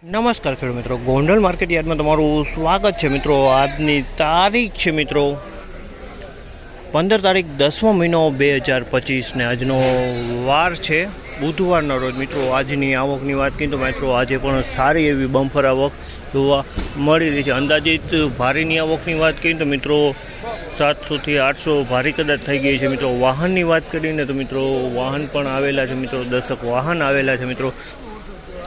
નમસ્કાર ખેડૂત મિત્રો, ગોંડલ માર્કેટ યાર્ડમાં તમારું સ્વાગત છે મિત્રો। આજની તારીખ છે મિત્રો 15 તારીખ 10મો મહિનો 2025 ને આજનો વાર છે બુધવારના રોજ મિત્રો। આજની આવકની વાત કરીએ તો મિત્રો આજે પણ સારી એવી બમ્પર આવક જોવા મળી રહી છે। અંદાજિત ભારીની આવકની વાત કરીએ તો મિત્રો 700 થી 800 ભારી કદાચ થઈ ગઈ છે મિત્રો। વાહનની વાત કરીને તો મિત્રો વાહન પણ આવેલા છે મિત્રો, 10 વાહન આવેલા છે મિત્રો।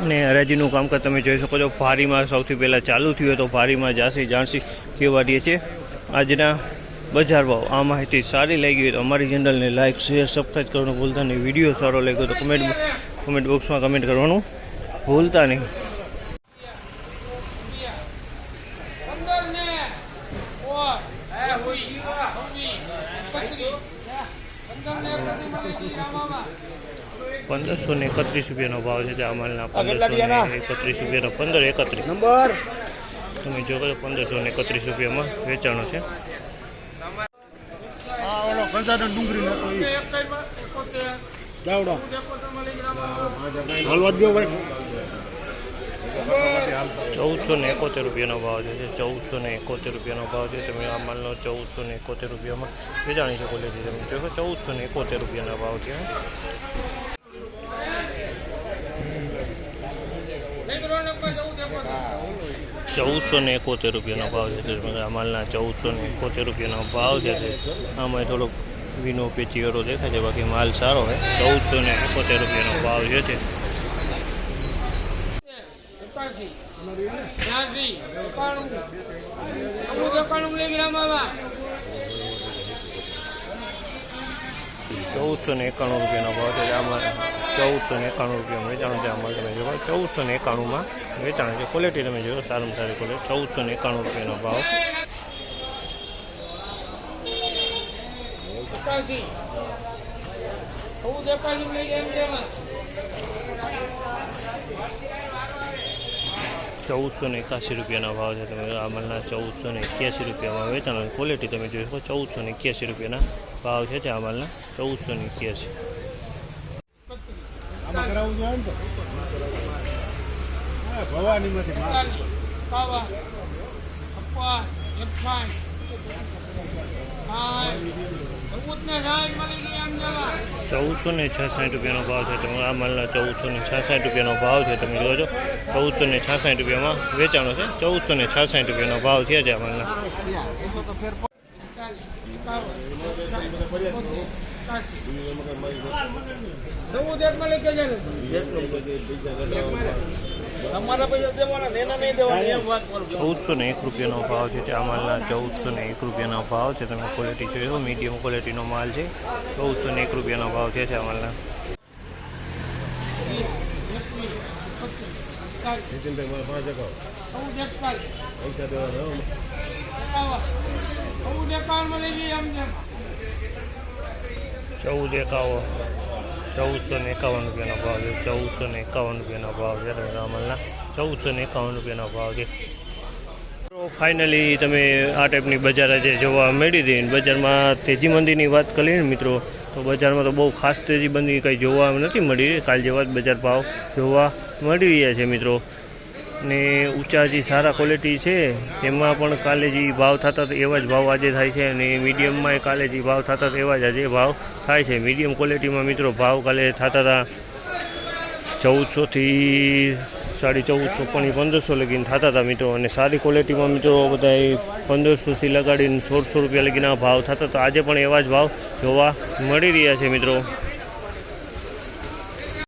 અને હરાજીનું કામકાજ તમે જોઈ શકો છો। ભારીમાં સૌથી પહેલાં ચાલુ થયું તો ભારીમાં જાણસી કહેવા દે છે આજના બજાર ભાવ। આ માહિતી સારી લાગી હોય તો અમારી ચેનલને લાઇક શેર સબસ્ક્રાઈબ કરવાનું ભૂલતા નહીં। વિડીયો સારો લાગ્યો તો કમેન્ટ બોક્સમાં કમેન્ટ કરવાનું ભૂલતા નહીં। ₹1531 ભાવ છે। આ માલના ₹1531 1531 નંબર તમે જો ₹1531 વેચાણો છે। ₹1471 ભાવ છે। ₹1471 ભાવ છે। તમે આ માલનો ₹1471 વેચાણી શકો છો। તમે જો ₹1471 ભાવ છે। ₹1471 ભાવ છે। આ માલના ₹1471 ભાવ છે। આમાં થોડોક વીનો પેચીવાળો દેખાય છે, બાકી માલ સારો છે। ₹1471 ભાવ છે। ₹1491 ભાવ છે। આમાં ₹1491 વેચાણ છે। આમાં તમે જોવો 1491 વેચાણ છે। ક્વોલિટી તમે જોયો સારામાં સારી ક્વોલિટી। ₹1491 ભાવ। ₹1481 ભાવ છે। તમે આ માલના ₹1481 વેચાણ। ક્વોલિટી તમે જોઈ શકો। ₹1481 ભાવ છે આ માલના। 1481 ₹1466 ભાવ છે। તમે આ માલના ₹1466 ભાવ છે। તમે જોજો ₹1466 વેચાણો છે। ₹1466 ભાવ છે આ માલના। ₹1401 ભાવ છે। આ માલના ₹1401 ભાવ છે। તમે ક્વોલિટી જોયો મીડિયમ ક્વોલિટીનો માલ છે। ₹1401 ભાવ છે આ માલના। ₹1451 ભાવ છે। ₹1451 ભાવ છે। આ માલના ₹1451 ભાવ છે। ફાઇનલી તમે આ ટાઈપની બજાર આજે જોવા મળી હતી। બજારમાં તેજી મંદીની વાત કરીએ ને મિત્રો તો બજારમાં તો બહુ ખાસ તેજી મંદી કંઈ જોવા નથી મળી। કાલ જેવા જ બજાર ભાવ જોવા મળી રહ્યા છે મિત્રો। ને ઊંચા જે સારા ક્વોલિટી છે તેમાં પણ કાલે જે ભાવ થતા હતા એવા જ ભાવ આજે થાય છે। અને મીડિયમમાં કાલે જે ભાવ થતા હતા એવા જ આજે ભાવ થાય છે। મીડિયમ ક્વોલિટીમાં મિત્રો ભાવ કાલે થતા હતા 1400 થી 1450 પણ 1500 લગીને થતા હતા મિત્રો। અને સારી ક્વોલિટીમાં મિત્રો બધા 1500 થી લગાડીને ₹1600 લગીના ભાવ થતા હતા। આજે પણ એવા જ ભાવ જોવા મળી રહ્યા છે મિત્રો।